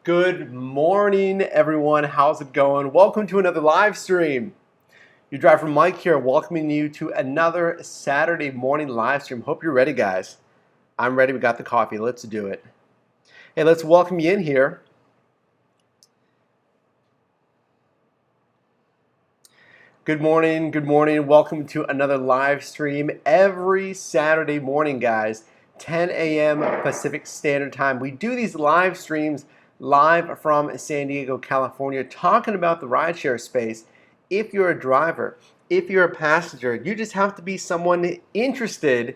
Good morning, everyone. How's it going? Welcome to another live stream. Your driver Mike here, welcoming you to another Saturday morning live stream. Hope you're ready, guys. I'm ready. We got the coffee. Let's do it. Hey, let's welcome you in here. Good morning. Good morning. Welcome to another live stream every Saturday morning, guys. 10 a.m. Pacific Standard Time. We do these live streams live from San Diego, California, talking about the rideshare space. If you're a driver, if you're a passenger, you just have to be someone interested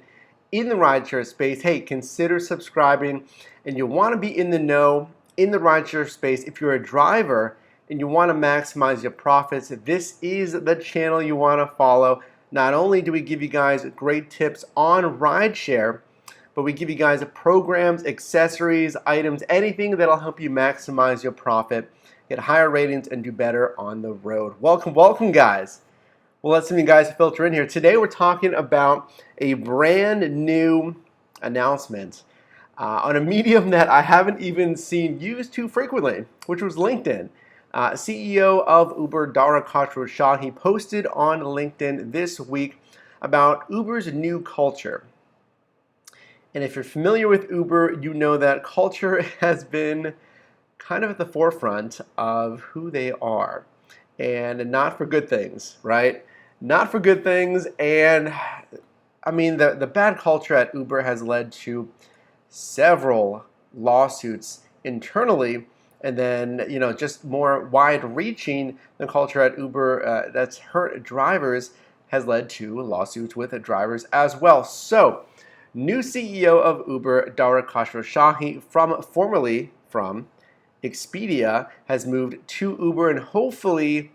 in the rideshare space. Hey, consider subscribing, and you want to be in the know in the rideshare space. If you're a driver and you want to maximize your profits, this is the channel you want to follow. Not only do we give you guys great tips on rideshare, but we give you guys programs, accessories, items, anything that'll help you maximize your profit, get higher ratings, and do better on the road. Welcome, welcome, guys. Well, let's see you guys filter in here. Today we're talking about a brand new announcement on a medium that I haven't even seen used too frequently, which was LinkedIn. CEO of Uber, Dara Khosrowshahi, posted on LinkedIn this week about Uber's new culture. And if you're familiar with Uber, you know that culture has been kind of at the forefront of who they are. And not for good things, right? Not for good things. And I mean, the bad culture at Uber has led to several lawsuits internally. And then, just more wide-reaching, the culture at Uber that's hurt drivers has led to lawsuits with drivers as well. So, new CEO of Uber, Dara Khosrowshahi, formerly from Expedia, has moved to Uber and hopefully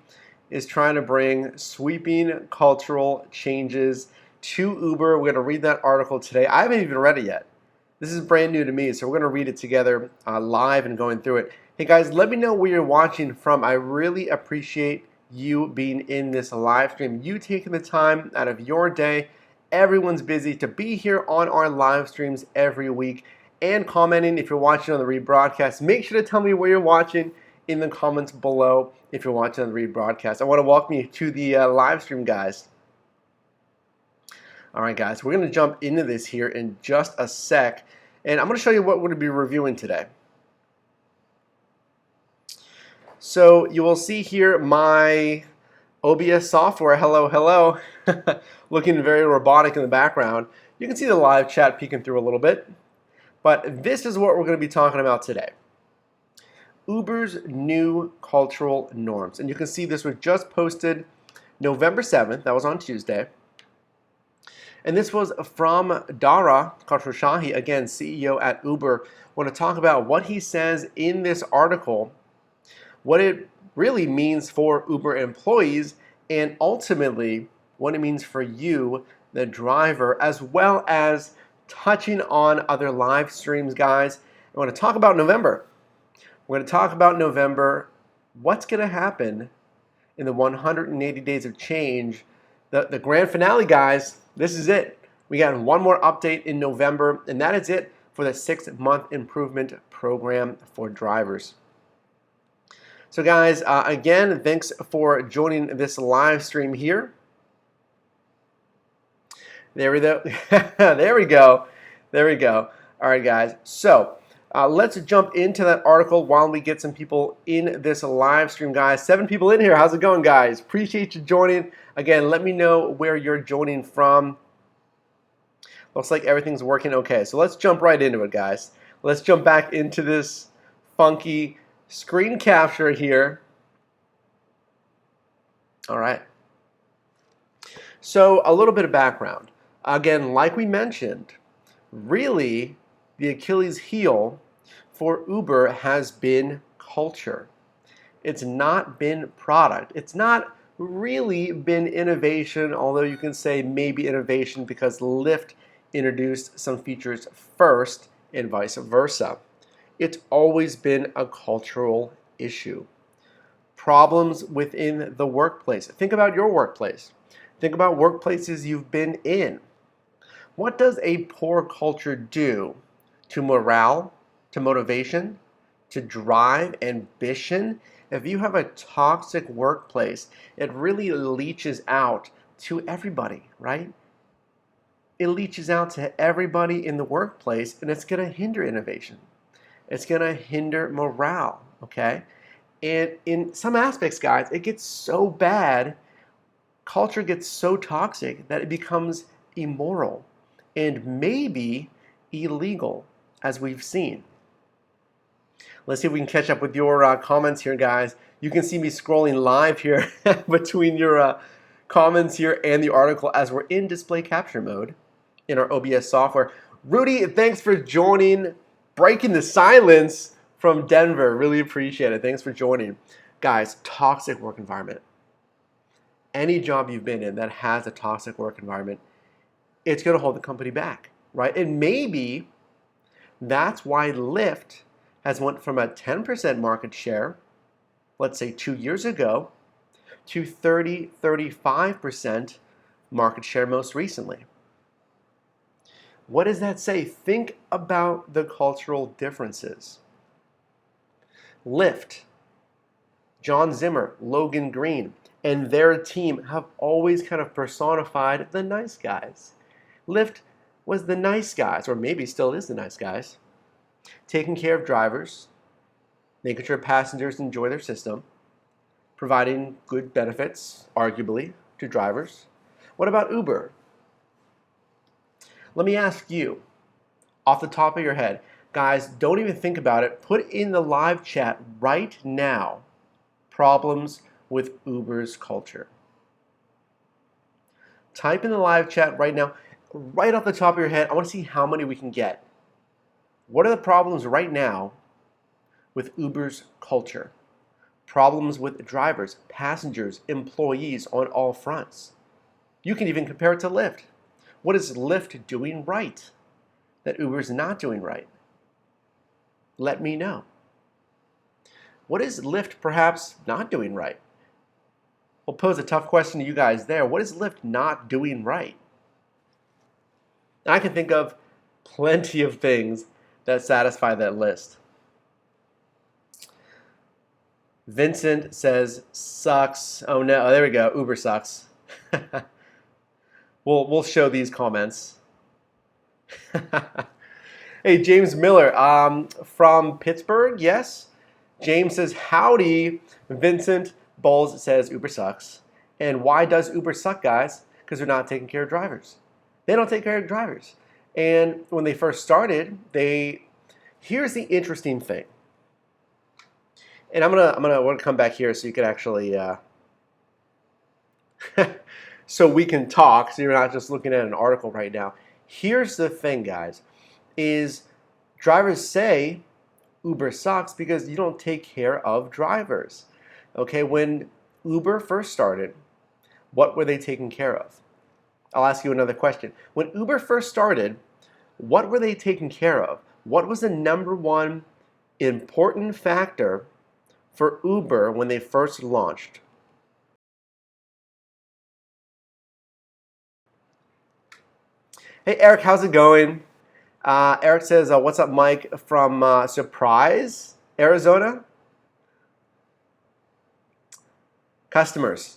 is trying to bring sweeping cultural changes to Uber. We're going to read that article today. I haven't even read it yet. This is brand new to me, so we're going to read it together live and going through it. Hey guys, let me know where you're watching from. I really appreciate you being in this live stream, you taking the time out of your day. Everyone's busy to be here on our live streams every week and commenting if you're watching on the rebroadcast. Make sure to tell me where you're watching in the comments below if you're watching on the rebroadcast. I want to welcome you to the live stream, guys. All right, guys, we're going to jump into this here in just a sec, and I'm going to show you what we're going to be reviewing today. So you will see here my OBS software, hello, looking very robotic in the background. You can see the live chat peeking through a little bit, but this is what we're going to be talking about today. Uber's new cultural norms. And you can see this was just posted November 7th, that was on Tuesday. And this was from Dara Khosrowshahi, again, CEO at Uber. I want to talk about what he says in this article, what it really means for Uber employees, and ultimately what it means for you, the driver, as well as touching on other live streams, guys. I want to talk about November. We're going to talk about November, what's going to happen in the 180 days of change. The grand finale, guys, this is it. We got one more update in November, and that is it for the 6-month improvement program for drivers. So guys, again, thanks for joining this live stream here. There we go. There we go. There we go. All right, guys. So let's jump into that article while we get some people in this live stream, guys. 7 people in here. How's it going, guys? Appreciate you joining. Again, let me know where you're joining from. Looks like everything's working okay. So let's jump right into it, guys. Let's jump back into this funky screen capture here. All right. So a little bit of background. Again, like we mentioned, really the Achilles heel for Uber has been culture. It's not been product. It's not really been innovation, although you can say maybe innovation because Lyft introduced some features first and vice versa. It's always been a cultural issue. Problems within the workplace. Think about your workplace. Think about workplaces you've been in. What does a poor culture do to morale, to motivation, to drive ambition, if you have a toxic workplace, it really leaches out to everybody, right? It leaches out to everybody in the workplace, and it's going to hinder innovation. It's going to hinder morale, okay? And in some aspects, guys, it gets so bad, culture gets so toxic that it becomes immoral and maybe illegal, as we've seen. Let's see if we can catch up with your comments here, guys. You can see me scrolling live here between your comments here and the article as we're in display capture mode in our OBS software. Rudy, thanks for joining, breaking the silence from Denver. Really appreciate it. Thanks for joining. Guys, toxic work environment. Any job you've been in that has a toxic work environment, it's going to hold the company back, right? And maybe that's why Lyft has went from a 10% market share, let's say 2 years ago, to 35% market share most recently. What does that say? Think about the cultural differences. Lyft, John Zimmer, Logan Green, and their team have always kind of personified the nice guys. Lyft was the nice guys, or maybe still is the nice guys, taking care of drivers, making sure passengers enjoy their system, providing good benefits, arguably, to drivers. What about Uber? Let me ask you, off the top of your head, guys, don't even think about it. Put in the live chat right now, problems with Uber's culture. Type in the live chat right now, right off the top of your head. I want to see how many we can get. What are the problems right now with Uber's culture? Problems with drivers, passengers, employees on all fronts. You can even compare it to Lyft. What is Lyft doing right that Uber's not doing right? Let me know. What is Lyft perhaps not doing right? We'll pose a tough question to you guys there. What is Lyft not doing right? And I can think of plenty of things that satisfy that list. Vincent says, sucks. Oh no, oh, there we go. Uber sucks. We'll show these comments. Hey, James Miller from Pittsburgh, yes. James says, howdy. Vincent Bowles says, Uber sucks. And why does Uber suck, guys? Because they're not taking care of drivers. They don't take care of drivers. And when they first started, here's the interesting thing. And I'm gonna come back here so you can actually so we can talk, so you're not just looking at an article right now. Here's the thing, guys, is drivers say Uber sucks because you don't take care of drivers. Okay, when Uber first started, what were they taking care of? I'll ask you another question. When Uber first started, what were they taking care of? What was the number one important factor for Uber when they first launched? Hey Eric, how's it going? Eric says, what's up, Mike, from Surprise, Arizona? Customers.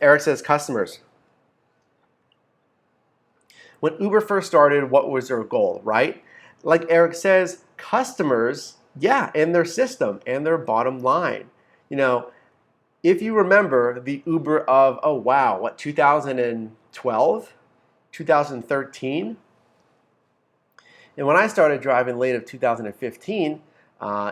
Eric says customers. When Uber first started, what was their goal, right? Like Eric says, customers, yeah, and their system and their bottom line. You know, if you remember the Uber of, 2012, 2013? And when I started driving late of 2015,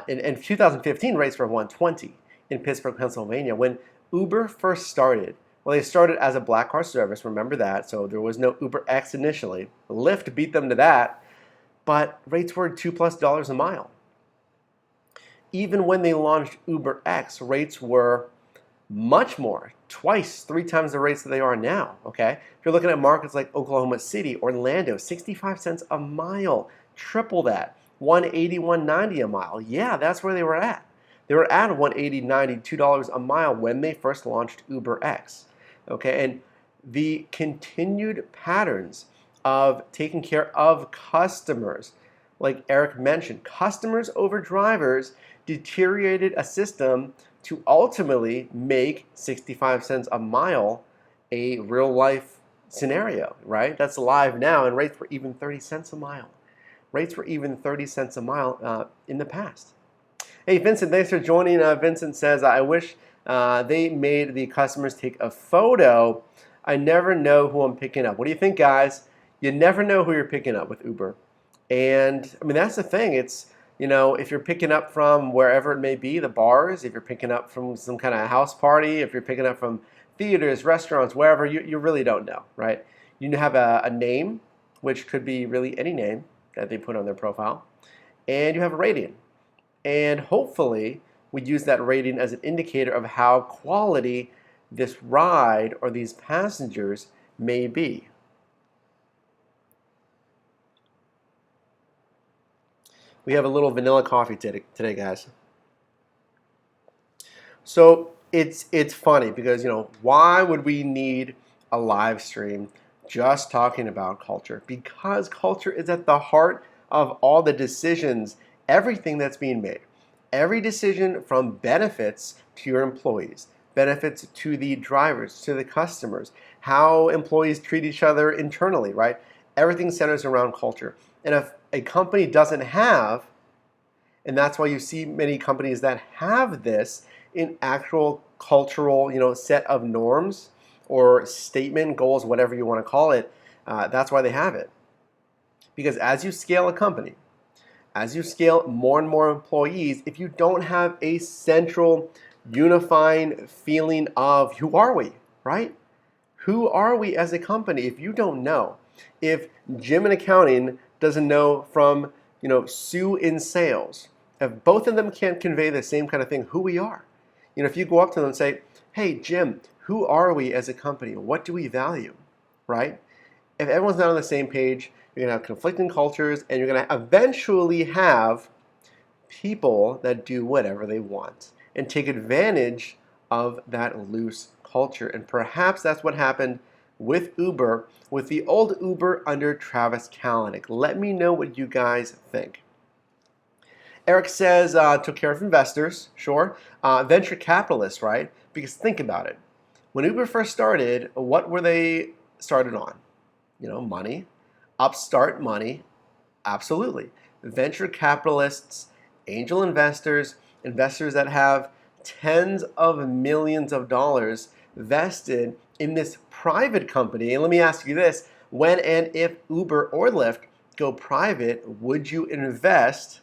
in 2015 rates were 120 in Pittsburgh, Pennsylvania. When Uber first started, well, they started as a black car service, remember that, so there was no Uber X initially. Lyft beat them to that, but rates were $2+ a mile. Even when they launched Uber X, rates were much more, twice, 3 times the rates that they are now, okay? If you're looking at markets like Oklahoma City, Orlando, 65 cents a mile, triple that, 180, 190 a mile. Yeah, that's where they were at. They were at 180, 90, $2 a mile when they first launched Uber X, okay? And the continued patterns of taking care of customers, like Eric mentioned, customers over drivers deteriorated a system to ultimately make 65 cents a mile a real life scenario, right? That's live now, and rates were even 30 cents a mile. Rates were even 30 cents a mile in the past. Hey, Vincent, thanks for joining. Vincent says, I wish they made the customers take a photo. I never know who I'm picking up. What do you think, guys? You never know who you're picking up with Uber. And I mean, that's the thing. It's, if you're picking up from wherever it may be, the bars, if you're picking up from some kind of house party, if you're picking up from theaters, restaurants, wherever, you really don't know, right? You have a name, which could be really any name that they put on their profile, and you have a rating. And hopefully, we use that rating as an indicator of how quality this ride or these passengers may be. We have a little vanilla coffee today, guys. So it's funny because, why would we need a live stream just talking about culture? Because culture is at the heart of all the decisions, everything that's being made. Every decision from benefits to your employees, benefits to the drivers, to the customers, how employees treat each other internally, right? Everything centers around culture. And if a company doesn't have, and that's why you see many companies that have this in actual cultural, set of norms or statement, goals, whatever you want to call it, that's why they have it. Because as you scale a company, as you scale more and more employees, if you don't have a central unifying feeling of who are we, right? Who are we as a company? If you don't know, if Jim in accounting doesn't know from, Sue in sales, if both of them can't convey the same kind of thing, who we are. If you go up to them and say, hey, Jim, who are we as a company? What do we value, right? If everyone's not on the same page, you're going to have conflicting cultures, and you're going to eventually have people that do whatever they want and take advantage of that loose culture. And perhaps that's what happened with Uber, with the old Uber under Travis Kalanick. Let me know what you guys think. Eric says, took care of investors, sure. Venture capitalists, right? Because think about it. When Uber first started, what were they started on? Money. Upstart money, absolutely. Venture capitalists, angel investors, investors that have tens of millions of dollars vested in this private company. And let me ask you this, when and if Uber or Lyft go private, would you invest?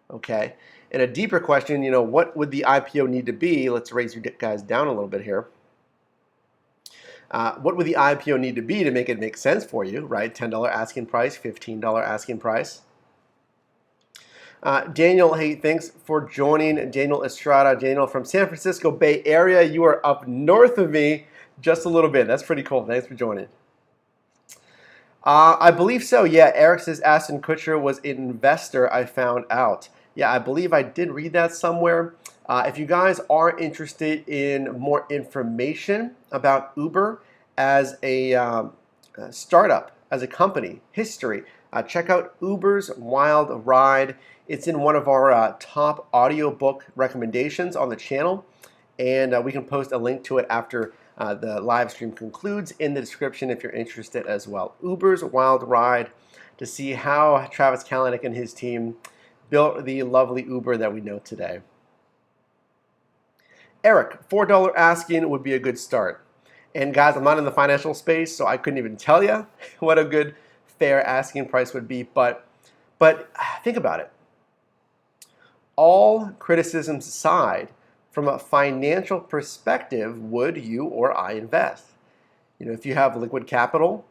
Okay. And a deeper question, what would the IPO need to be? Let's raise you guys down a little bit here. What would the IPO need to be to make it make sense for you, right? $10 asking price, $15 asking price. Daniel, hey, thanks for joining. Daniel Estrada, Daniel from San Francisco Bay Area. You are up north of me just a little bit. That's pretty cool. Thanks for joining. I believe so. Yeah, Eric says Ashton Kutcher was an investor, I found out. Yeah, I believe I did read that somewhere. If you guys are interested in more information about Uber as a startup, as a company, history, check out Uber's Wild Ride. It's in one of our top audiobook recommendations on the channel, and we can post a link to it after the live stream concludes in the description if you're interested as well. Uber's Wild Ride, to see how Travis Kalanick and his team built the lovely Uber that we know today. Eric, $4 asking would be a good start. And guys, I'm not in the financial space, so I couldn't even tell you what a good fair asking price would be. But think about it. All criticisms aside, from a financial perspective, would you or I invest? If you have liquid capital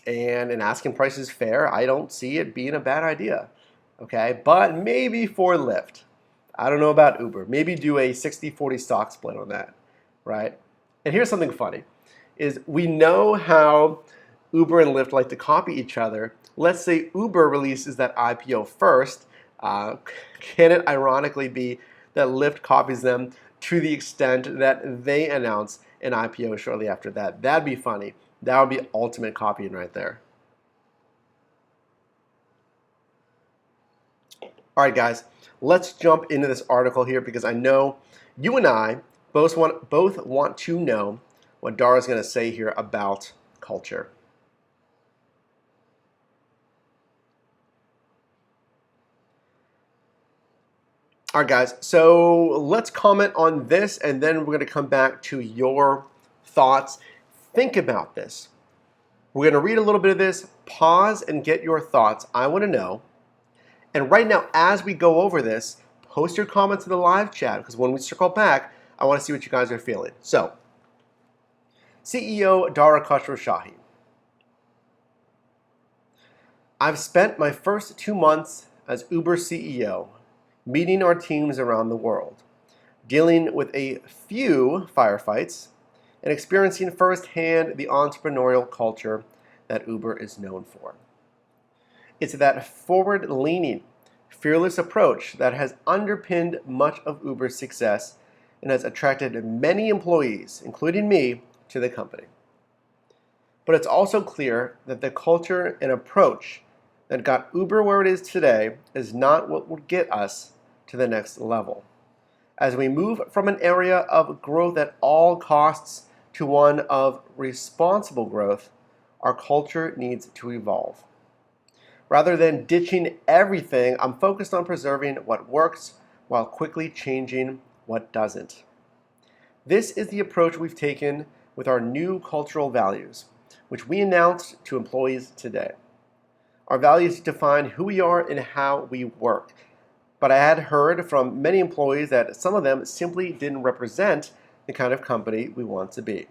and an asking price is fair, I don't see it being a bad idea. Okay, but maybe for Lyft. I don't know about Uber. Maybe do a 60-40 stock split on that, right? And here's something funny, is we know how Uber and Lyft like to copy each other. Let's say Uber releases that IPO first. Can it ironically be that Lyft copies them to the extent that they announce an IPO shortly after that? That'd be funny. That would be ultimate copying right there. All right, guys, let's jump into this article here because I know you and I both want to know what Dara's going to say here about culture. All right, guys, so let's comment on this and then we're going to come back to your thoughts. Think about this. We're going to read a little bit of this, pause and get your thoughts. I want to know. And right now, as we go over this, post your comments in the live chat because when we circle back, I want to see what you guys are feeling. So, CEO Dara Khosrowshahi. I've spent my first 2 months as Uber CEO, meeting our teams around the world, dealing with a few firefights, and experiencing firsthand the entrepreneurial culture that Uber is known for. It's that forward-leaning, fearless approach that has underpinned much of Uber's success and has attracted many employees, including me, to the company. But it's also clear that the culture and approach that got Uber where it is today is not what will get us to the next level. As we move from an area of growth at all costs to one of responsible growth, our culture needs to evolve. Rather than ditching everything, I'm focused on preserving what works while quickly changing what doesn't. This is the approach we've taken with our new cultural values, which we announced to employees today. Our values define who we are and how we work. But I had heard from many employees that some of them simply didn't represent the kind of company we want to be.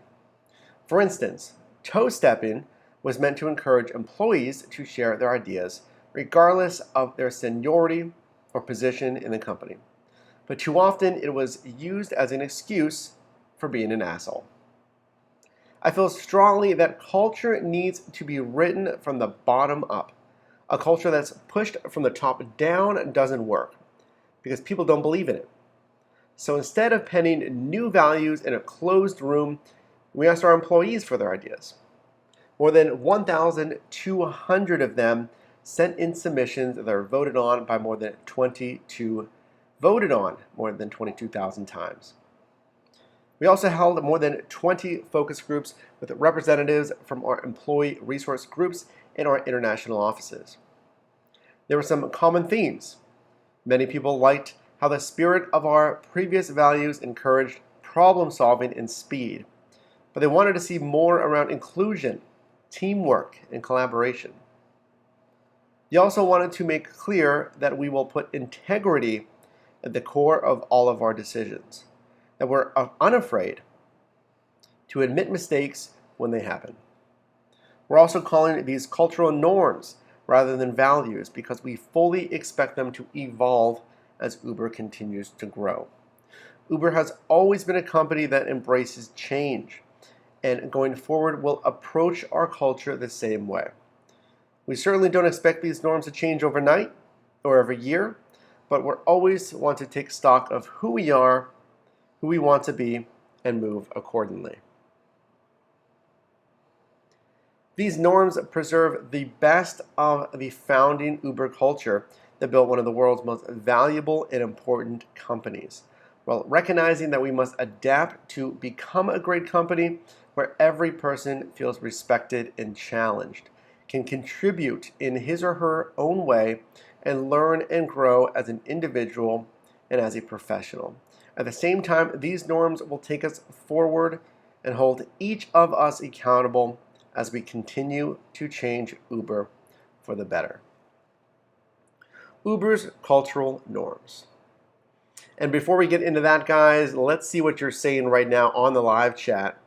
For instance, toe-stepping was meant to encourage employees to share their ideas, regardless of their seniority or position in the company. But too often it was used as an excuse for being an asshole. I feel strongly that culture needs to be written from the bottom up. A culture that's pushed from the top down doesn't work because people don't believe in it. So instead of penning new values in a closed room, we asked our employees for their ideas. More than 1,200 of them sent in submissions that are voted on more than 22,000 times. We also held more than 20 focus groups with representatives from our employee resource groups in our international offices. There were some common themes. Many people liked how the spirit of our previous values encouraged problem solving and speed, but they wanted to see more around inclusion, teamwork, and collaboration. They also wanted to make clear that we will put integrity at the core of all of our decisions, that we're unafraid to admit mistakes when they happen. We're also calling these cultural norms rather than values because we fully expect them to evolve as Uber continues to grow. Uber has always been a company that embraces change, and going forward will approach our culture the same way. We certainly don't expect these norms to change overnight or every year, but we always want to take stock of who we are, who we want to be, and move accordingly. These norms preserve the best of the founding Uber culture that built one of the world's most valuable and important companies, while recognizing that we must adapt to become a great company where every person feels respected and challenged, can contribute in his or her own way, and learn and grow as an individual and as a professional. At the same time, these norms will take us forward and hold each of us accountable as we continue to change Uber for the better. Uber's cultural norms. And before we get into that, guys, let's see what you're saying right now on the live chat.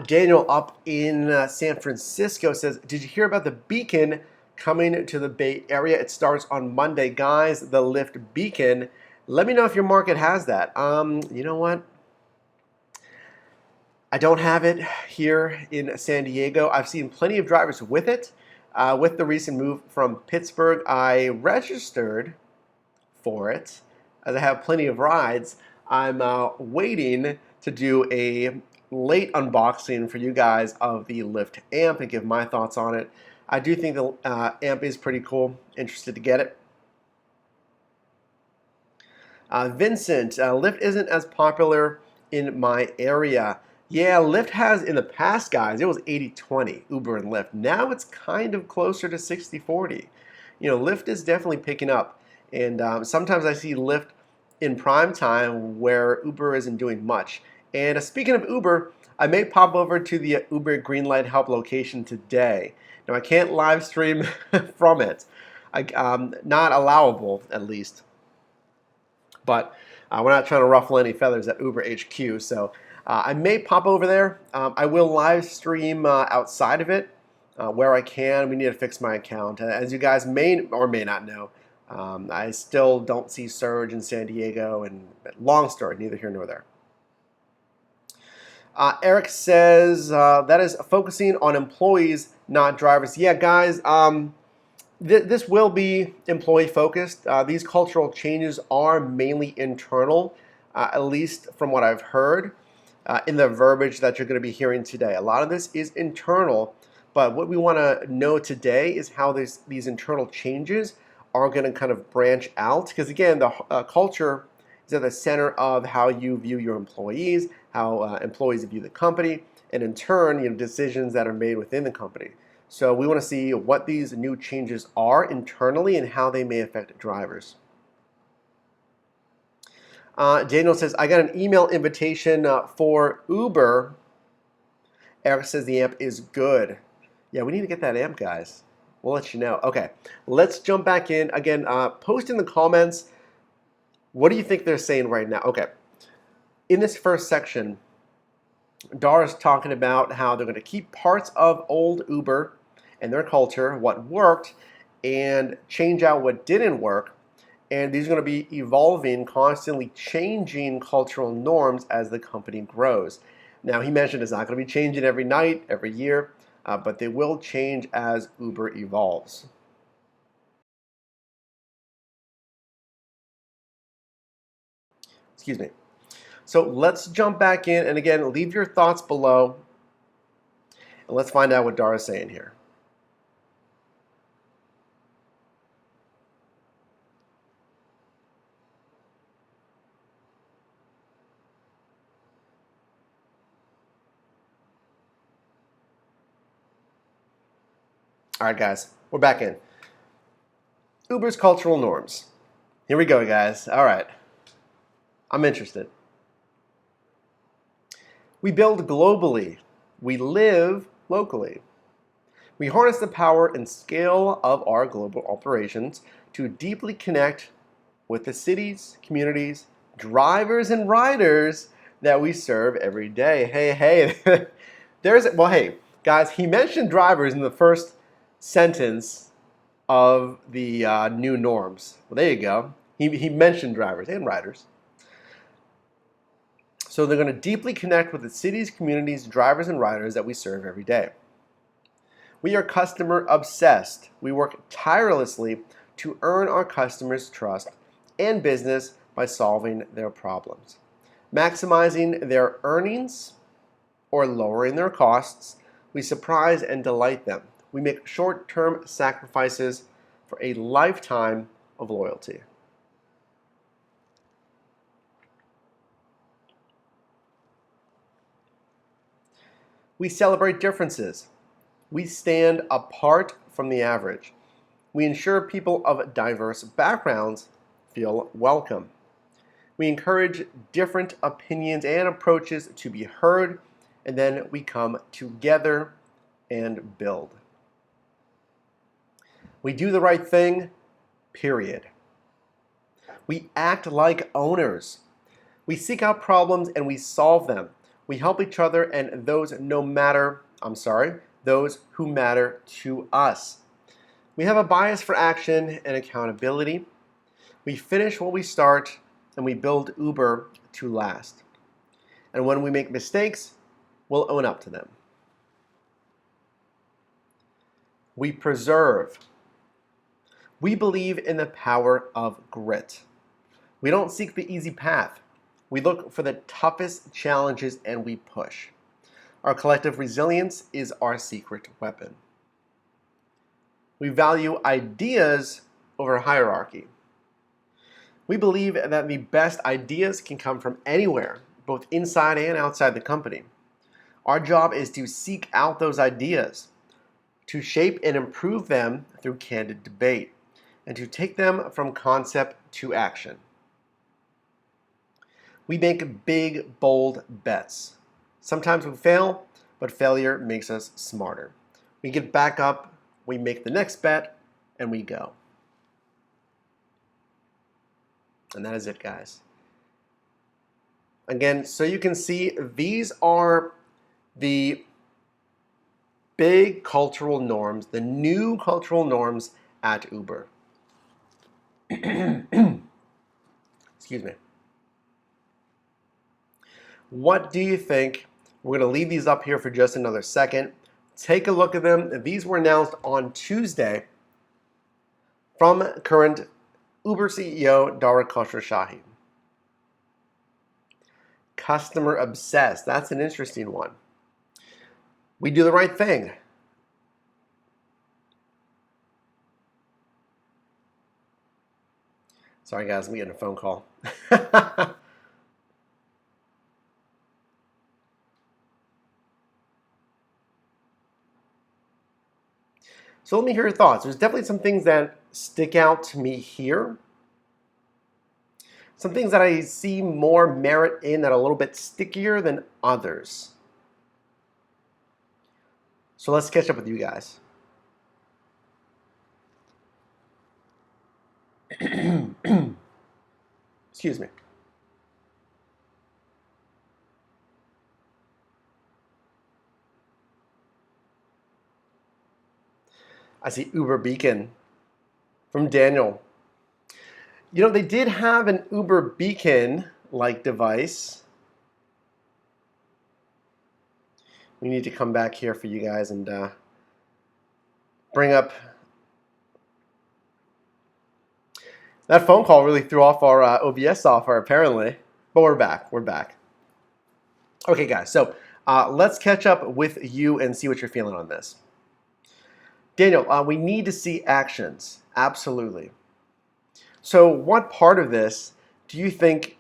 Daniel up in San Francisco says, did you hear about the beacon coming to the Bay Area? It starts on Monday. Guys, the Lyft beacon. Let me know if your market has that. You know what? I don't have it here in San Diego. I've seen plenty of drivers with it. With the recent move from Pittsburgh, I registered for it as I have plenty of rides. I'm waiting to do a late unboxing for you guys of the Lyft amp and give my thoughts on it. I do think the AMP is pretty cool. Interested to get it. Vincent, Lyft isn't as popular in my area. Yeah, Lyft has in the past, guys, it was 80-20, Uber and Lyft. Now it's kind of closer to 60-40. Lyft is definitely picking up. And sometimes I see Lyft in prime time where Uber isn't doing much. And speaking of Uber, I may pop over to the Uber Greenlight Help location today. Now, I can't live stream from it. Not allowable, at least. But we're not trying to ruffle any feathers at Uber HQ. So I may pop over there. I will live stream outside of it where I can. We need to fix my account. As you guys may or may not know, I still don't see Surge in San Diego, and long story, neither here nor there. Eric says that is focusing on employees, not drivers. Yeah, guys, this will be employee focused. These cultural changes are mainly internal, at least from what I've heard in the verbiage that you're going to be hearing today. A lot of this is internal, but what we want to know today is how these internal changes are going to kind of branch out. Because again, the culture is at the center of how you view your employees, how employees view the company, and in turn, decisions that are made within the company. So we want to see what these new changes are internally and how they may affect drivers. Daniel says, I got an email invitation for Uber. Eric says the AMP is good. Yeah, we need to get that AMP, guys. We'll let you know. Okay, let's jump back in. Again, post in the comments, what do you think they're saying right now? Okay, in this first section, Dara's talking about how they're going to keep parts of old Uber and their culture, what worked, and change out what didn't work. And these are going to be evolving, constantly changing cultural norms as the company grows. Now, he mentioned it's not going to be changing every night, every year, but they will change as Uber evolves. Excuse me. So let's jump back in, and again, leave your thoughts below, and let's find out what Dara's saying here. All right, guys, we're back in. Uber's cultural norms. Here we go, guys. All right. I'm interested. We build globally. We live locally. We harness the power and scale of our global operations to deeply connect with the cities, communities, drivers, and riders that we serve every day. Hey, hey, guys, he mentioned drivers in the first sentence of the new norms. Well, there you go. He mentioned drivers and riders. So they're going to deeply connect with the cities, communities, drivers, and riders that we serve every day. We are customer obsessed. We work tirelessly to earn our customers' trust and business by solving their problems, maximizing their earnings or lowering their costs. We surprise and delight them. We make short-term sacrifices for a lifetime of loyalty. We celebrate differences. We stand apart from the average. We ensure people of diverse backgrounds feel welcome. We encourage different opinions and approaches to be heard, and then we come together and build. We do the right thing, period. We act like owners. We seek out problems and we solve them. We help each other and those who matter to us. We have a bias for action and accountability. We finish what we start, and we build Uber to last. And when we make mistakes, we'll own up to them. We preserve. We believe in the power of grit. We don't seek the easy path. We look for the toughest challenges and we push. Our collective resilience is our secret weapon. We value ideas over hierarchy. We believe that the best ideas can come from anywhere, both inside and outside the company. Our job is to seek out those ideas, to shape and improve them through candid debate, and to take them from concept to action. We make big, bold bets. Sometimes we fail, but failure makes us smarter. We get back up, we make the next bet, and we go. And that is it, guys. Again, so you can see, these are the big cultural norms, the new cultural norms at Uber. Excuse me. What do you think? We're going to leave these up here for just another second. Take a look at them. These were announced on Tuesday from current Uber CEO Dara Khosrowshahi. Customer obsessed. That's an interesting one. We do the right thing. Sorry guys, I'm getting a phone call. So let me hear your thoughts. There's definitely some things that stick out to me here. Some things that I see more merit in that are a little bit stickier than others. So let's catch up with you guys. Excuse me. I see Uber Beacon from Daniel. You know, they did have an Uber Beacon-like device. We need to come back here for you guys and bring up. That phone call really threw off our OBS software, apparently. But we're back. We're back. Okay, guys. So let's catch up with you and see what you're feeling on this. Daniel, we need to see actions. Absolutely. So what part of this do you think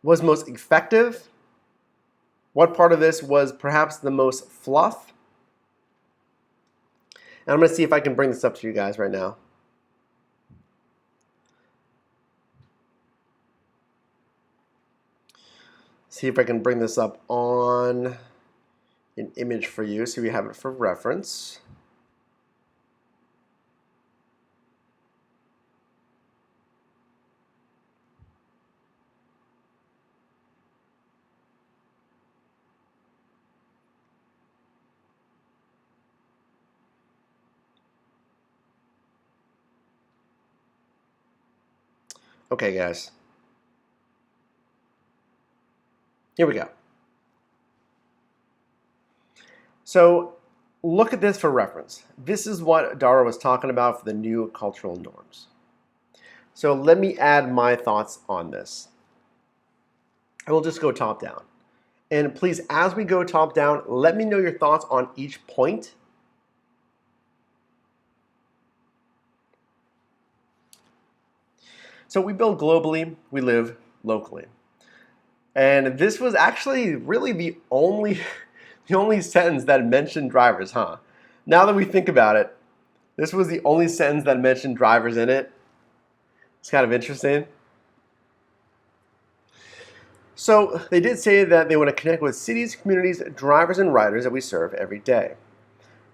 was most effective? What part of this was perhaps the most fluff? And I'm going to see if I can bring this up to you guys right now. See if I can bring this up on an image for you so we have it for reference. Okay, guys. Here we go. So look at this for reference. This is what Dara was talking about for the new cultural norms. So let me add my thoughts on this. I will just go top down. And please, as we go top down, let me know your thoughts on each point. So we build globally, we live locally. And this was actually really the only sentence that mentioned drivers, huh? Now that we think about it, this was the only sentence that mentioned drivers in it. It's kind of interesting. So they did say that they want to connect with cities, communities, drivers, and riders that we serve every day.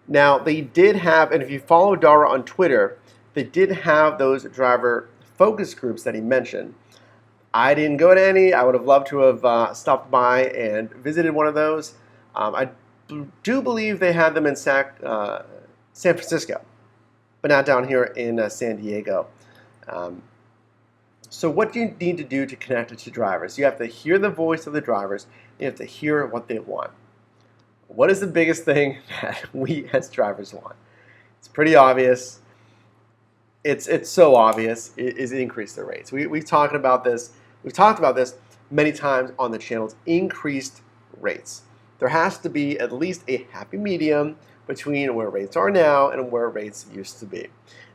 Now, they did have, and if you follow Dara on Twitter, they did have those driver focus groups that he mentioned. I didn't go to any. I would have loved to have stopped by and visited one of those. I do believe they had them in San Francisco, but not down here in San Diego. So what do you need to do to connect it to drivers? You have to hear the voice of the drivers. You have to hear what they want. What is the biggest thing that we as drivers want? It's pretty obvious. It's so obvious. It is increase the rates. We've talked about this. We've talked about this many times on the channels. Increased rates. There has to be at least a happy medium between where rates are now and where rates used to be.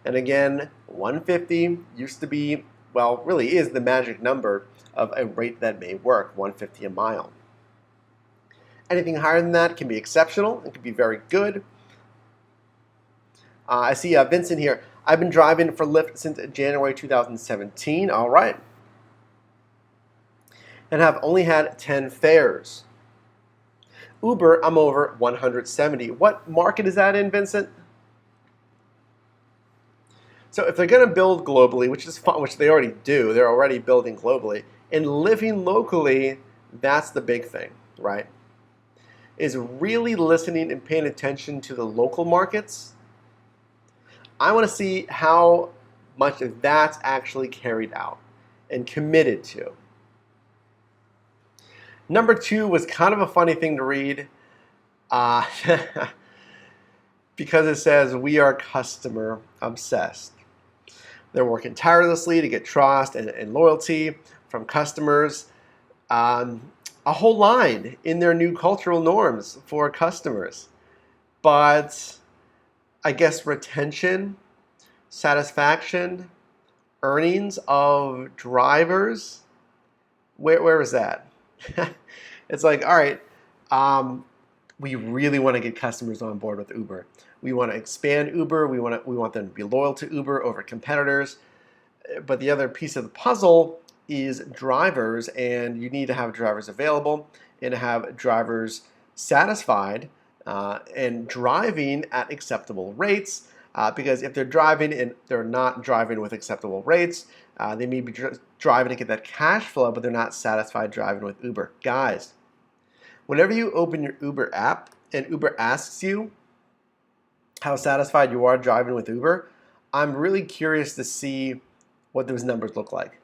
And again, 150 used to be, well, really is the magic number of a rate that may work, 150 a mile. Anything higher than that can be exceptional. It can be very good. I see Vincent here. I've been driving for Lyft since January 2017. All right. And have only had 10 fares. Uber, I'm over 170. What market is that in, Vincent? So if they're going to build globally, which is fun, which they already do, they're already building globally, and living locally, that's the big thing, right? Is really listening and paying attention to the local markets. I want to see how much of that's actually carried out and committed to. Number 2 was kind of a funny thing to read because it says, we are customer obsessed. They're working tirelessly to get trust and loyalty from customers. A whole line in their new cultural norms for customers. But I guess retention, satisfaction, earnings of drivers, where is that? It's like, all right, we really want to get customers on board with Uber. We want to expand Uber. We want them to be loyal to Uber over competitors. But the other piece of the puzzle is drivers, and you need to have drivers available and have drivers satisfied and driving at acceptable rates. Because if they're driving and they're not driving with acceptable rates, they may be driving to get that cash flow, but they're not satisfied driving with Uber. Guys, whenever you open your Uber app and Uber asks you how satisfied you are driving with Uber, I'm really curious to see what those numbers look like.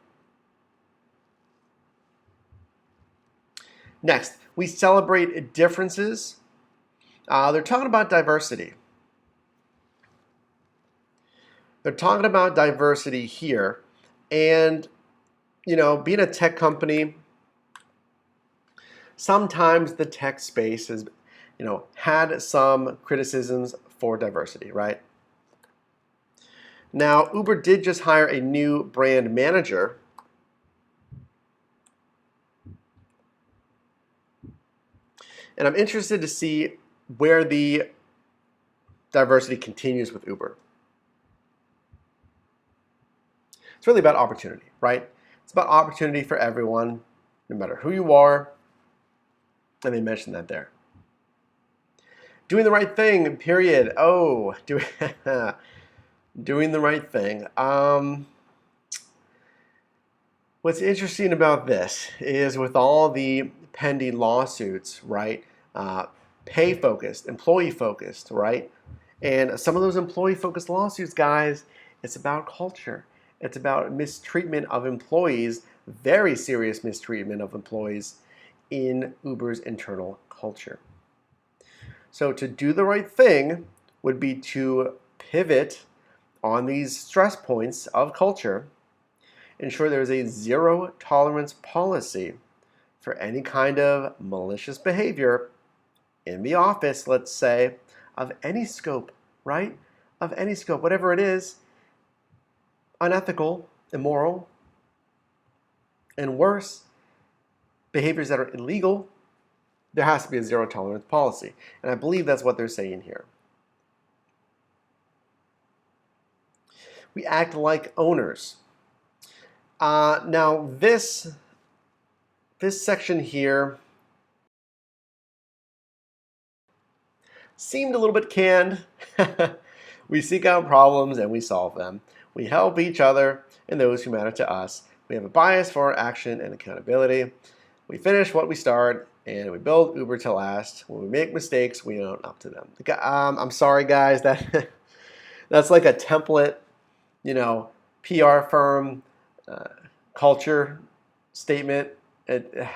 Next, we celebrate differences. They're talking about diversity. They're talking about diversity here. And, you know, being a tech company, sometimes the tech space has, had some criticisms for diversity, right? Now, Uber did just hire a new brand manager. And I'm interested to see where the diversity continues with Uber. It's really about opportunity, right? It's about opportunity for everyone, no matter who you are. And they mentioned that there. Doing the right thing, period. Oh, doing the right thing. What's interesting about this is with all the pending lawsuits, right? Pay-focused, employee-focused, right? And some of those employee-focused lawsuits, guys, it's about culture. It's about mistreatment of employees, very serious mistreatment of employees in Uber's internal culture. So to do the right thing would be to pivot on these stress points of culture, ensure there's a zero tolerance policy for any kind of malicious behavior in the office, let's say, of any scope, right? Of any scope, whatever it is, unethical, immoral, and worse, behaviors that are illegal, there has to be a zero tolerance policy. And I believe that's what they're saying here. We act like owners. Now this section here seemed a little bit canned. We seek out problems and we solve them. We help each other and those who matter to us. We have a bias for action and accountability. We finish what we start, and we build Uber to last. When we make mistakes, we own up to them. I'm sorry, guys. That's like a template, PR firm culture statement. It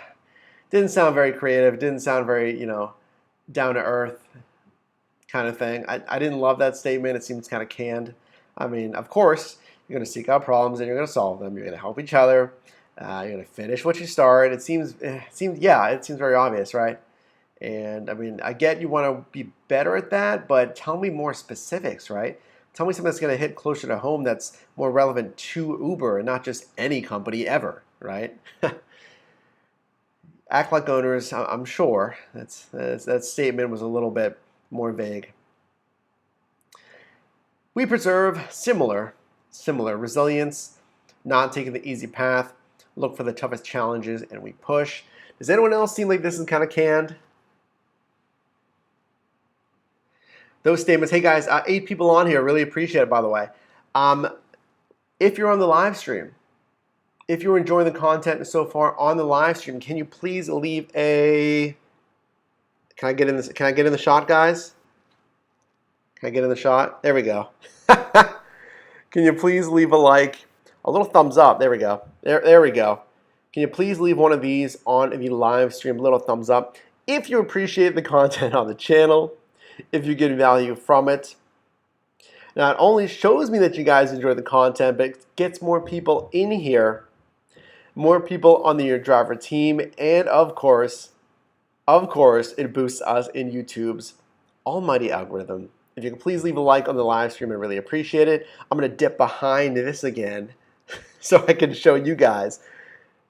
didn't sound very creative. It didn't sound very, down to earth kind of thing. I didn't love that statement. It seems kind of canned. I mean, of course, you're going to seek out problems and you're going to solve them. You're going to help each other. You're going to finish what you start. It seems very obvious, right? And I mean, I get you want to be better at that, but tell me more specifics, right? Tell me something that's going to hit closer to home that's more relevant to Uber and not just any company ever, right? Act like owners, I'm sure. That statement was a little bit more vague. We preserve similar resilience, not taking the easy path, look for the toughest challenges, and we push. Does anyone else seem like this is kind of canned? Those statements. Hey guys, 8 people on here. Really appreciate it, by the way. If you're on the live stream, if you're enjoying the content so far on the live stream, can you please leave a? Can I get in this? Can I get in the shot, guys? Can I get in the shot? There we go. Can you please leave a like, a little thumbs up? There we go. There we go. Can you please leave one of these on the live stream? A little thumbs up if you appreciate the content on the channel, if you get value from it. Now, it only shows me that you guys enjoy the content, but it gets more people in here, more people on the Your Driver team, and of course, it boosts us in YouTube's almighty algorithm. If you can please leave a like on the live stream, I really appreciate it. I'm going to dip behind this again so I can show you guys.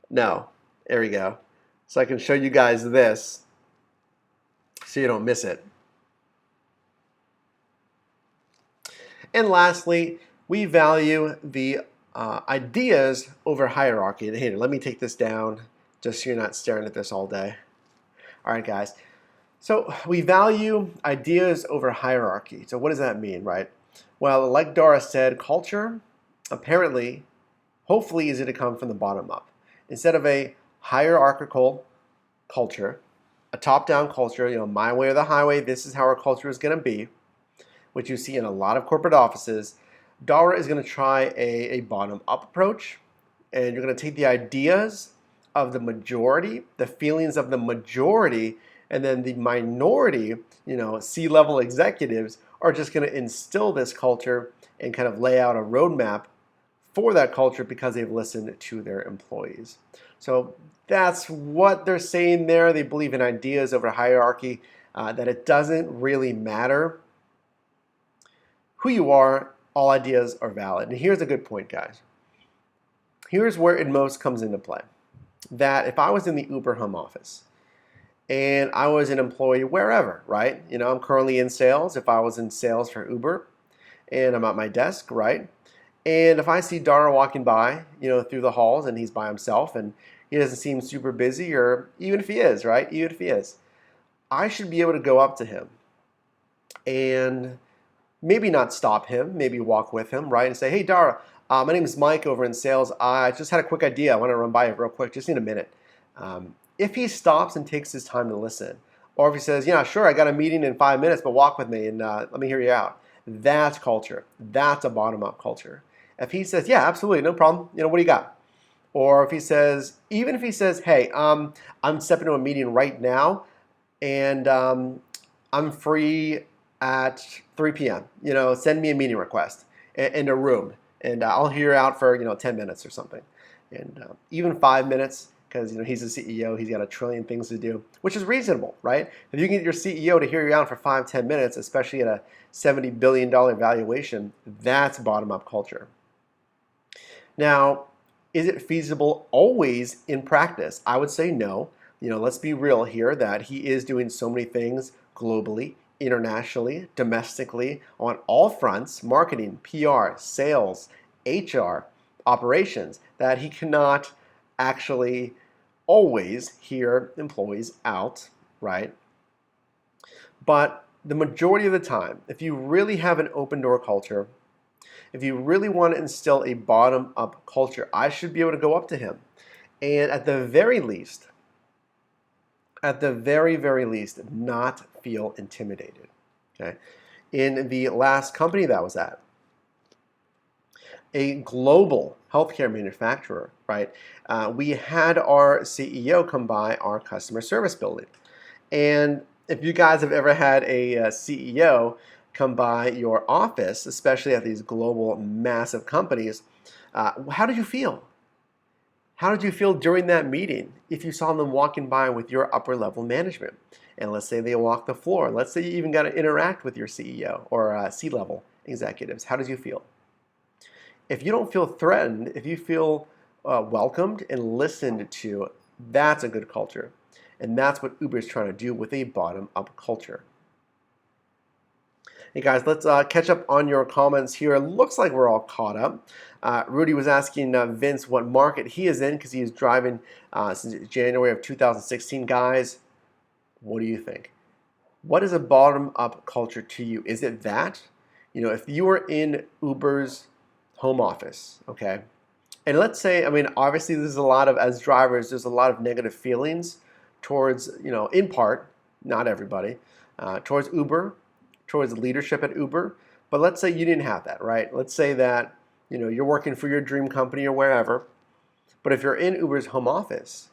No, there we go. So I can show you guys this so you don't miss it. And lastly, we value the ideas over hierarchy. Hey, let me take this down just so you're not staring at this all day. All right, guys. So we value ideas over hierarchy. So what does that mean, right? Well, like Dara said, culture apparently, hopefully, is going to come from the bottom up. Instead of a hierarchical culture, a top-down culture, my way or the highway, this is how our culture is going to be, which you see in a lot of corporate offices, Dara is going to try a bottom-up approach, and you're going to take the ideas of the majority, the feelings of the majority, and then the minority, C-level executives are just going to instill this culture and kind of lay out a roadmap for that culture because they've listened to their employees. So that's what they're saying there. They believe in ideas over hierarchy, that it doesn't really matter who you are, all ideas are valid. And here's a good point, guys. Here's where it most comes into play. That if I was in the Uber home office and I was an employee wherever, right? I'm currently in sales. If I was in sales for Uber and I'm at my desk, right? And if I see Dara walking by, through the halls and he's by himself and he doesn't seem super busy, or even if he is, right? Even if he is, I should be able to go up to him and maybe not stop him, maybe walk with him, right? And say, hey, Dara, my name is Mike over in sales. I just had a quick idea. I want to run by it real quick. Just need a minute. If he stops and takes his time to listen, or if he says, yeah, sure, I got a meeting in 5 minutes, but walk with me and let me hear you out. That's culture. That's a bottom-up culture. If he says, yeah, absolutely, no problem. What do you got? Or if he says, even if he says, hey, I'm stepping to a meeting right now, and I'm free at 3 p.m. Send me a meeting request in a room, and I'll hear you out for 10 minutes or something, and even 5 minutes, because he's a CEO, he's got a trillion things to do, which is reasonable, right? If you can get your CEO to hear you out for 5-10 minutes, especially at a $70 billion valuation, that's bottom-up culture. Now, is it feasible always in practice? I would say no. Let's be real here that he is doing so many things globally, internationally, domestically, on all fronts, marketing, PR, sales, HR, operations, that he cannot actually always hear employees out, right? But the majority of the time, if you really have an open door culture, if you really want to instill a bottom-up culture, I should be able to go up to him and at the very least, not feel intimidated, okay? In the last company that I was at, a global healthcare manufacturer, right? We had our CEO come by our customer service building. And if you guys have ever had a CEO come by your office, especially at these global massive companies, how did you feel? How did you feel during that meeting if you saw them walking by with your upper level management? And let's say they walk the floor. Let's say you even got to interact with your CEO or C-level executives. How does you feel? If you don't feel threatened, if you feel welcomed and listened to, that's a good culture. And that's what Uber is trying to do with a bottom-up culture. Hey guys, let's catch up on your comments here. It looks like we're all caught up. Rudy was asking Vince what market he is in because he is driving since January of 2016. Guys, what do you think? What is a bottom-up culture to you? Is it that? If you were in Uber's home office, okay, and let's say, obviously there's a lot of, as drivers, there's a lot of negative feelings towards, in part, not everybody, towards Uber, towards leadership at Uber. But let's say you didn't have that, right? Let's say that, you're working for your dream company or wherever. But if you're in Uber's home office,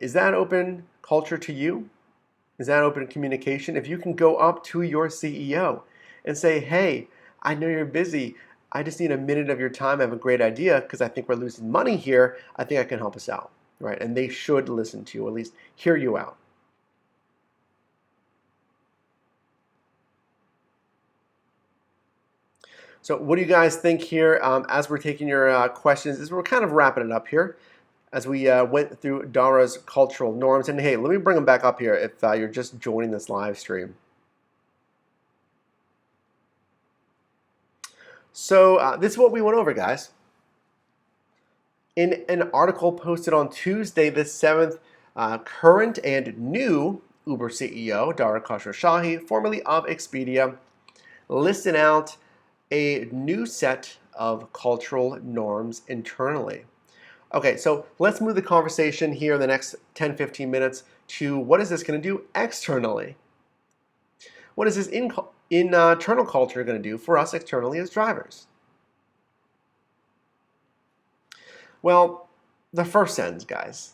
is that open culture to you? Is that open communication? If you can go up to your CEO and say, hey, I know you're busy. I just need a minute of your time. I have a great idea because I think we're losing money here. I think I can help us out, right? And they should listen to you, or at least hear you out. So what do you guys think here as we're taking your questions? As we're kind of wrapping it up here as we went through Dara's cultural norms. And hey, let me bring them back up here if you're just joining this live stream. So this is what we went over, guys. In an article posted on Tuesday the 7th, current and new Uber CEO Dara Khosrowshahi, formerly of Expedia, listed out a new set of cultural norms internally. Okay, so let's move the conversation here in the next 10-15 minutes to what is this going to do externally? What is this internal culture going to do for us externally as drivers? Well, the first sentence, guys,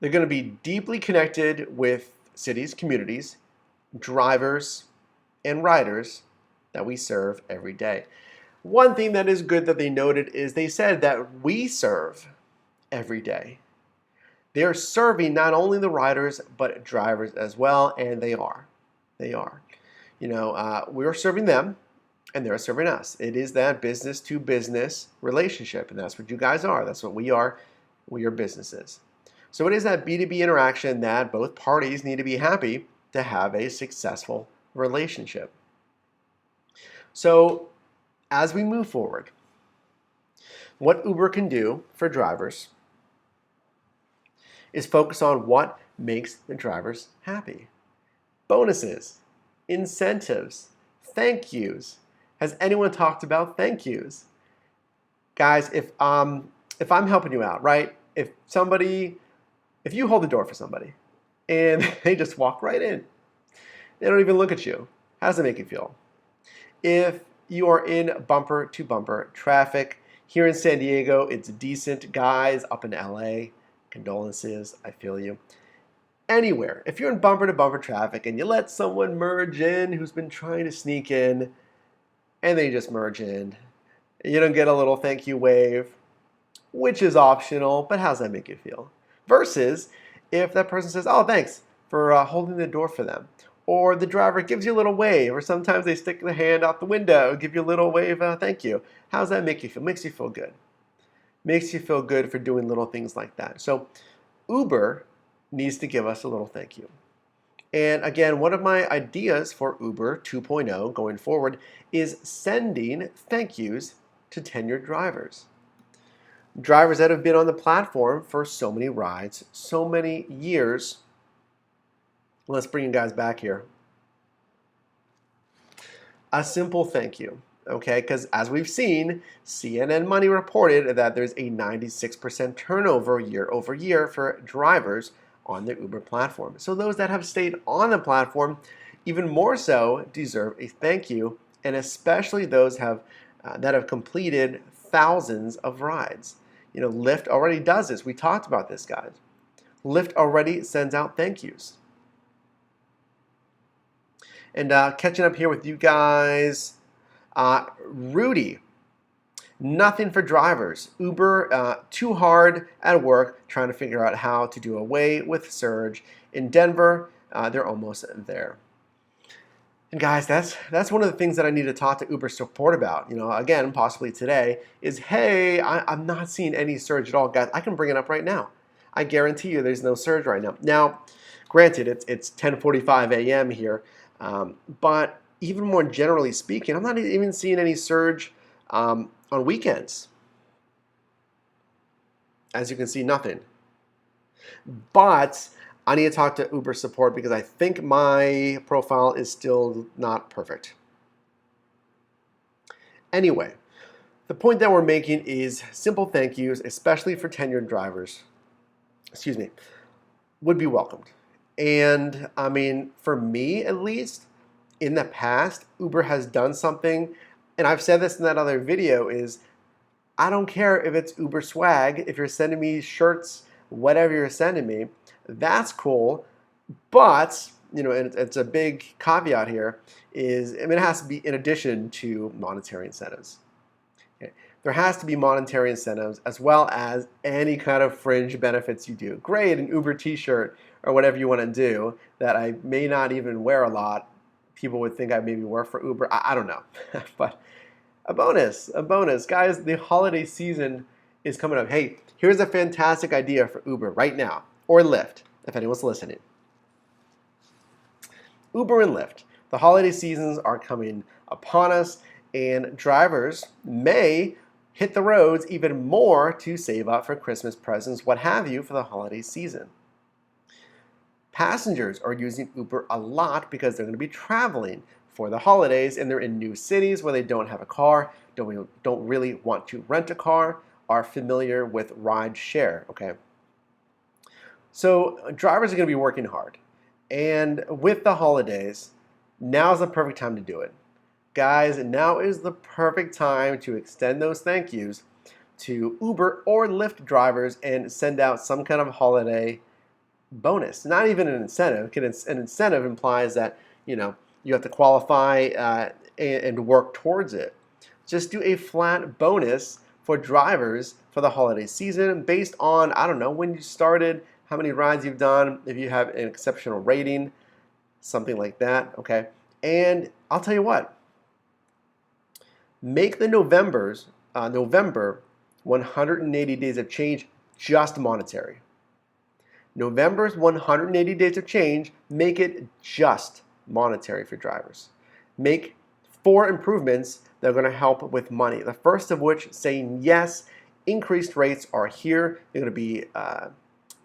they're going to be deeply connected with cities, communities, drivers, and riders that we serve every day. One thing that is good that they noted is they said that we serve every day. They are serving not only the riders, but drivers as well, and they are. They are. We're serving them, and they're serving us. It is that business to business relationship, and that's what you guys are. That's what we are. We are businesses. So it is that B2B interaction that both parties need to be happy to have a successful relationship. So as we move forward, what Uber can do for drivers is focus on what makes the drivers happy. Bonuses, incentives, thank yous. Has anyone talked about thank yous? Guys, if I'm helping you out, right? If you hold the door for somebody and they just walk right in, they don't even look at you, how does it make you feel? If you are in bumper-to-bumper traffic, here in San Diego, it's decent. Guys, up in LA, condolences, I feel you. Anywhere, if you're in bumper-to-bumper traffic and you let someone merge in who's been trying to sneak in, and they just merge in, you don't get a little thank you wave, which is optional, but how does that make you feel? Versus if that person says, oh, thanks for holding the door for them. Or the driver gives you a little wave, or sometimes they stick the hand out the window, give you a little wave, thank you. How does that make you feel? Makes you feel good. Makes you feel good for doing little things like that. So Uber needs to give us a little thank you. And again, one of my ideas for Uber 2.0 going forward is sending thank yous to tenured drivers. Drivers that have been on the platform for so many rides, so many years. Let's bring you guys back here. A simple thank you, okay? Because as we've seen, CNN Money reported that there's a 96% turnover year over year for drivers on the Uber platform. So those that have stayed on the platform, even more so, deserve a thank you, and especially those that have completed thousands of rides. Lyft already does this. We talked about this, guys. Lyft already sends out thank yous. And catching up here with you guys, Rudy, nothing for drivers. Uber, too hard at work trying to figure out how to do away with surge. In Denver, they're almost there. And guys, that's one of the things that I need to talk to Uber support about. Again, possibly today is, hey, I'm not seeing any surge at all, guys. I can bring it up right now. I guarantee you, there's no surge right now. Now, granted, it's 10:45 a.m. here, but even more generally speaking, I'm not even seeing any surge on weekends. As you can see, nothing. But I need to talk to Uber support because I think my profile is still not perfect. Anyway, the point that we're making is simple thank yous, especially for tenured drivers, would be welcomed. And I mean, for me at least, in the past, Uber has done something, and I've said this in that other video, is I don't care if it's Uber swag, if you're sending me shirts, whatever you're sending me, that's cool. But, and it's a big caveat here, it has to be in addition to monetary incentives. Okay? There has to be monetary incentives as well as any kind of fringe benefits you do. Great, an Uber t-shirt or whatever you want to do that I may not even wear a lot. People would think I maybe work for Uber. I don't know. But a bonus. Guys, the holiday season is coming up. Hey, here's a fantastic idea for Uber right now, or Lyft, if anyone's listening. Uber and Lyft. The holiday seasons are coming upon us, and drivers may hit the roads even more to save up for Christmas presents, what have you, for the holiday season. Passengers are using Uber a lot because they're going to be traveling for the holidays, and they're in new cities where they don't have a car, don't really want to rent a car, are familiar with ride share, okay? So drivers are going to be working hard. And with the holidays, now's the perfect time to do it. Guys, now is the perfect time to extend those thank yous to Uber or Lyft drivers and send out some kind of holiday bonus. Not even an incentive. An incentive implies that, you have to qualify and work towards it. Just do a flat bonus for drivers for the holiday season based on, I don't know, when you started, how many rides you've done, if you have an exceptional rating, something like that, okay? And I'll tell you what, make the November 180 days of change just monetary. November's 180 days of change, make it just monetary for drivers. Make 4 improvements that are going to help with money. The first of which, saying yes, increased rates are here. They're going to be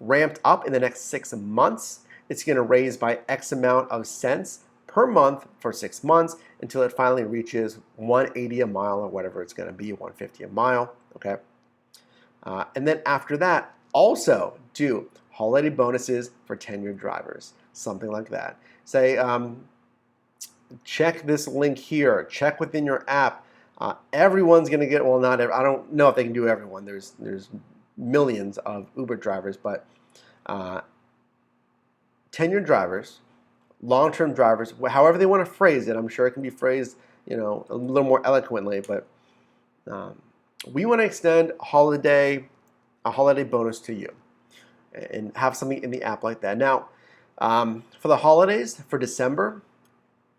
ramped up in the next 6 months. It's going to raise by X amount of cents per month for 6 months until it finally reaches 180 a mile or whatever it's going to be, 150 a mile, okay? And then after that, also do holiday bonuses for tenured drivers, something like that. Say, check this link here, check within your app. Everyone's going to get, well, not every, I don't know if they can do everyone. There's millions of Uber drivers, but tenured drivers, long-term drivers, however they want to phrase it, I'm sure it can be phrased, a little more eloquently, but we want to extend a holiday bonus to you and have something in the app like that. Now, for the holidays, for December,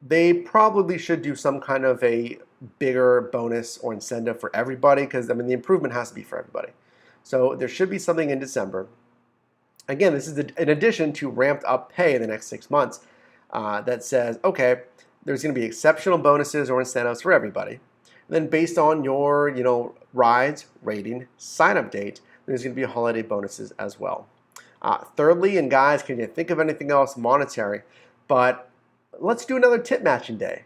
they probably should do some kind of a bigger bonus or incentive for everybody because, the improvement has to be for everybody. So there should be something in December. Again, this is in addition to ramped up pay in the next 6 months that says, okay, there's going to be exceptional bonuses or incentives for everybody. And then based on your, rides, rating, sign-up date, there's going to be holiday bonuses as well. Thirdly, and guys, can you think of anything else monetary? But let's do another tip matching day.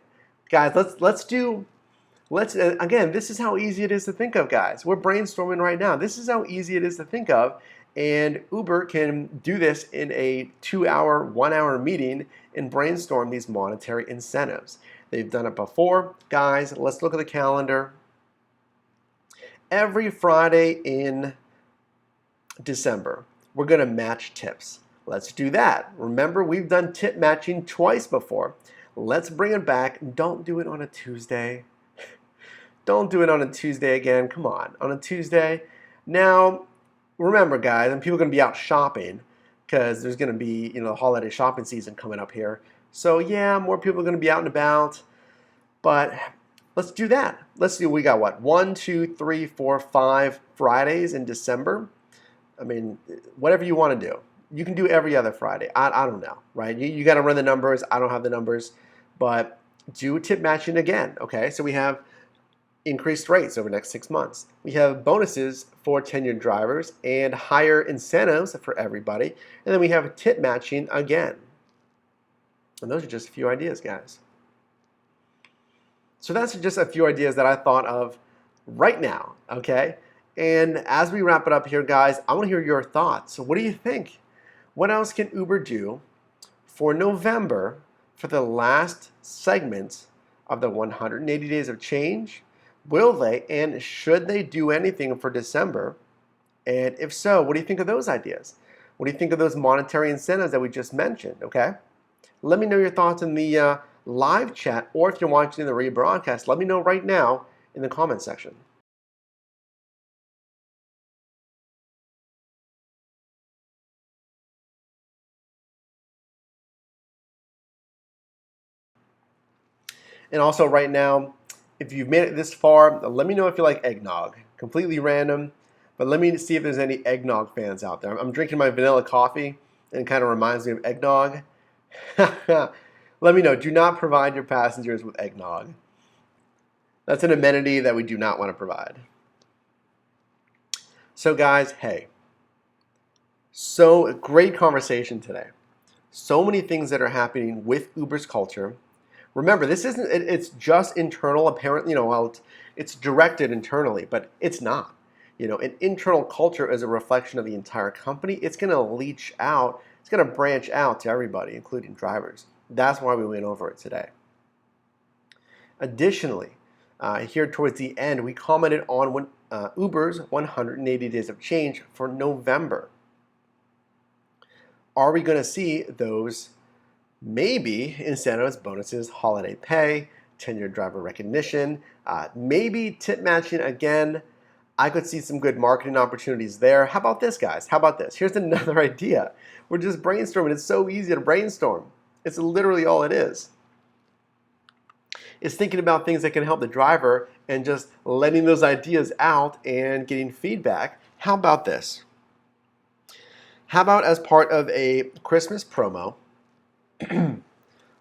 Guys, again, this is how easy it is to think of, guys. We're brainstorming right now. This is how easy it is to think of. And Uber can do this in a 2-hour, 1-hour meeting and brainstorm these monetary incentives. They've done it before. Guys, let's look at the calendar. Every Friday in December, we're going to match tips. Let's do that. Remember, we've done tip matching twice before. Let's bring it back. Don't do it on a Tuesday. Don't do it on a Tuesday again. Come on a Tuesday. Now, remember, guys, and people are going to be out shopping. because there's going to be, the holiday shopping season coming up here. So yeah, more people are going to be out and about, but let's do that. Let's see, we got what? 1, 2, 3, 4, 5 Fridays in December. I mean, whatever you want to do. You can do every other Friday. I don't know, right? You got to run the numbers. I don't have the numbers, but do tip matching again, okay? So we have increased rates over the next 6 months. We have bonuses for tenured drivers and higher incentives for everybody. And then we have tip matching again. And those are just a few ideas, guys. So that's just a few ideas that I thought of right now, okay? And as we wrap it up here, guys, I want to hear your thoughts. So what do you think? What else can Uber do for November for the last segment of the 180 days of change? Will they and should they do anything for December? And if so, what do you think of those ideas? What do you think of those monetary incentives that we just mentioned, okay? Let me know your thoughts in the live chat, or if you're watching the rebroadcast, let me know right now in the comment section. And also right now, if you've made it this far, let me know if you like eggnog. Completely random, but let me see if there's any eggnog fans out there. I'm drinking my vanilla coffee, and it kind of reminds me of eggnog. Let me know. Do not provide your passengers with eggnog. That's an amenity that we do not want to provide. So guys, hey, so great conversation today. So many things that are happening with Uber's culture. Remember, this isn't, it's just internal, apparently, well, it's directed internally, but it's not. An internal culture is a reflection of the entire company. It's going to leach out, it's going to branch out to everybody, including drivers. That's why we went over it today. Additionally, here towards the end, we commented on Uber's 180 days of change for November. Are we going to see those maybe incentives, bonuses, holiday pay, tenured driver recognition, maybe tip matching again? I could see some good marketing opportunities there. How about this, guys? How about this? Here's another idea. We're just brainstorming. It's so easy to brainstorm. It's literally all it is. It's thinking about things that can help the driver and just letting those ideas out and getting feedback. How about this? How about as part of a Christmas promo,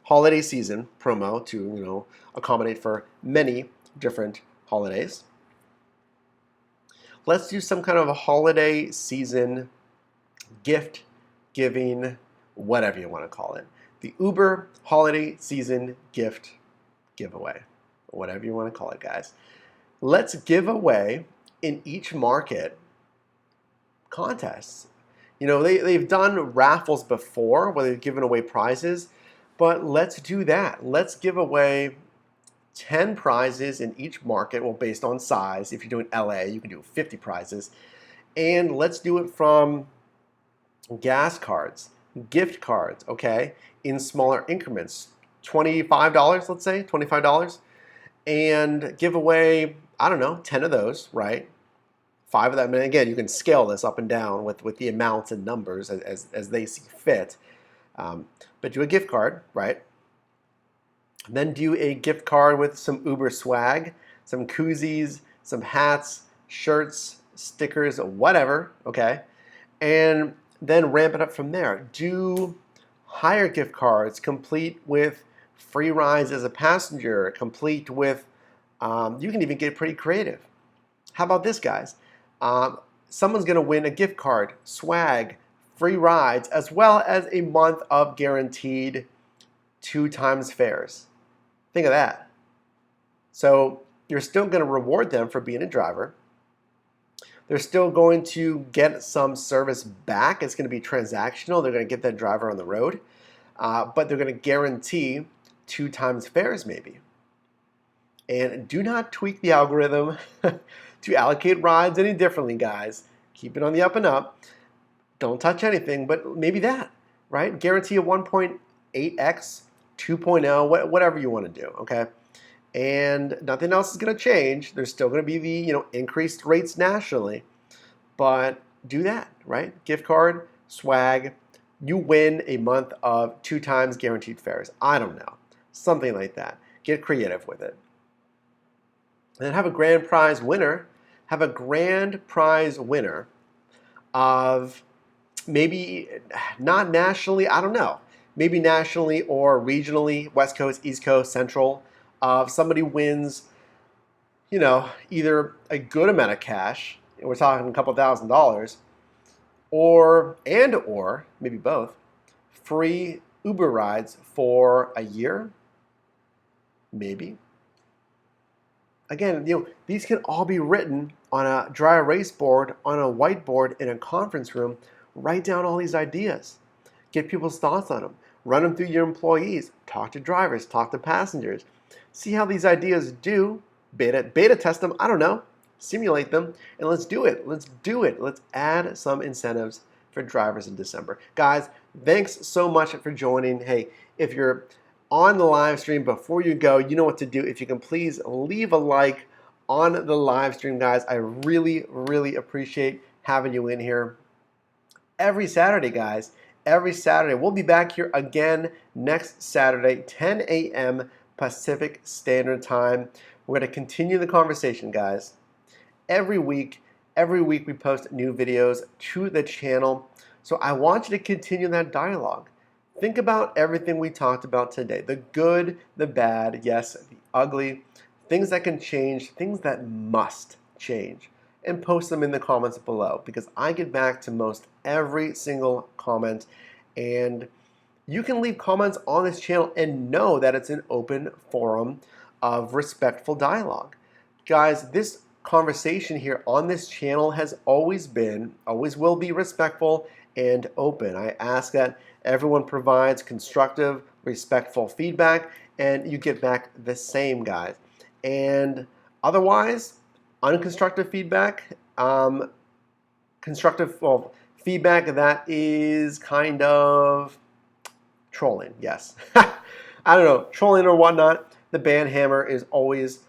holiday season promo to accommodate for many different holidays, let's do some kind of a holiday season gift giving, whatever you want to call it. The Uber holiday season gift giveaway, whatever you want to call it, guys. Let's give away in each market contests. They've done raffles before where they've given away prizes, but let's do that. Let's give away 10 prizes in each market, well, based on size. If you're doing LA, you can do 50 prizes. And let's do it from gas cards, gift cards, okay, in smaller increments. $25, let's say, $25. And give away, I don't know, 10 of those, right? 5 of them. And again, you can scale this up and down with the amounts and numbers as they see fit. But do a gift card, right? Then do a gift card with some Uber swag, some koozies, some hats, shirts, stickers, whatever, okay? And then ramp it up from there. Do higher gift cards, complete with free rides as a passenger, complete with, you can even get pretty creative. How about this, guys? Someone's going to win a gift card, swag, free rides, as well as a month of guaranteed 2 times fares. Think of that. So you're still going to reward them for being a driver. They're still going to get some service back. It's going to be transactional. They're going to get that driver on the road. But they're going to guarantee 2 times fares maybe. And do not tweak the algorithm to allocate rides any differently, guys. Keep it on the up and up. Don't touch anything, but maybe that, right? Guarantee a 1.8x, 2.0, whatever you want to do, okay? And nothing else is going to change. There's still going to be the increased rates nationally, but do that, right? Gift card, swag, you win a month of 2 times guaranteed fares. I don't know. Something like that. Get creative with it. And then have a grand prize winner. Have a grand prize winner of maybe not nationally, I don't know. Maybe nationally or regionally, West Coast, East Coast, Central. If somebody wins, either a good amount of cash, we're talking a couple $1,000s, or maybe both, free Uber rides for a year, maybe. Again, these can all be written on a dry erase board, on a whiteboard in a conference room. Write down all these ideas. Get people's thoughts on them. Run them through your employees. Talk to drivers. Talk to passengers. See how these ideas do. Beta test them. I don't know. Simulate them. And let's do it. Let's do it. Let's add some incentives for drivers in December. Guys, thanks so much for joining. Hey, if you're on the live stream, before you go, you know what to do. If you can please leave a like on the live stream, guys. I really, really appreciate having you in here. Every Saturday, guys. Every Saturday. We'll be back here again next Saturday, 10 a.m. Pacific Standard Time. We're going to continue the conversation, guys. Every week we post new videos to the channel. So I want you to continue that dialogue. Think about everything we talked about today. The good, the bad, yes, the ugly, things that can change, things that must change. And post them in the comments below, because I get back to most every single comment. And you can leave comments on this channel and know that it's an open forum of respectful dialogue. Guys, this conversation here on this channel has always will be respectful and open. I ask that everyone provides constructive, respectful feedback, and you get back the same, guys. And otherwise, unconstructive feedback, feedback that is kind of trolling, yes. I don't know, trolling or whatnot. The ban hammer is always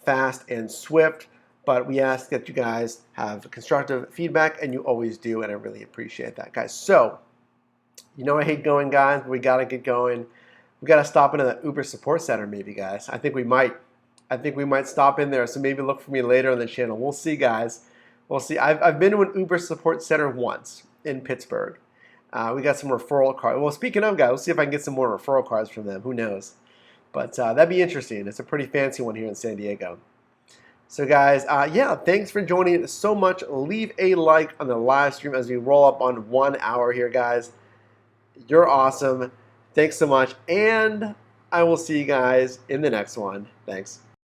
fast and swift, but we ask that you guys have constructive feedback, and you always do, and I really appreciate that, guys. So, I hate going, guys, but we got to get going. We got to stop into the Uber support center maybe, guys. I think we might stop in there, so maybe look for me later on the channel. We'll see, guys. We'll see. I've been to an Uber support center once in Pittsburgh. We got some referral cards. Well, speaking of, guys, we'll see if I can get some more referral cards from them. Who knows? But that'd be interesting. It's a pretty fancy one here in San Diego. So, guys, thanks for joining so much. Leave a like on the live stream as we roll up on 1 hour here, guys. You're awesome. Thanks so much, and I will see you guys in the next one. Thanks.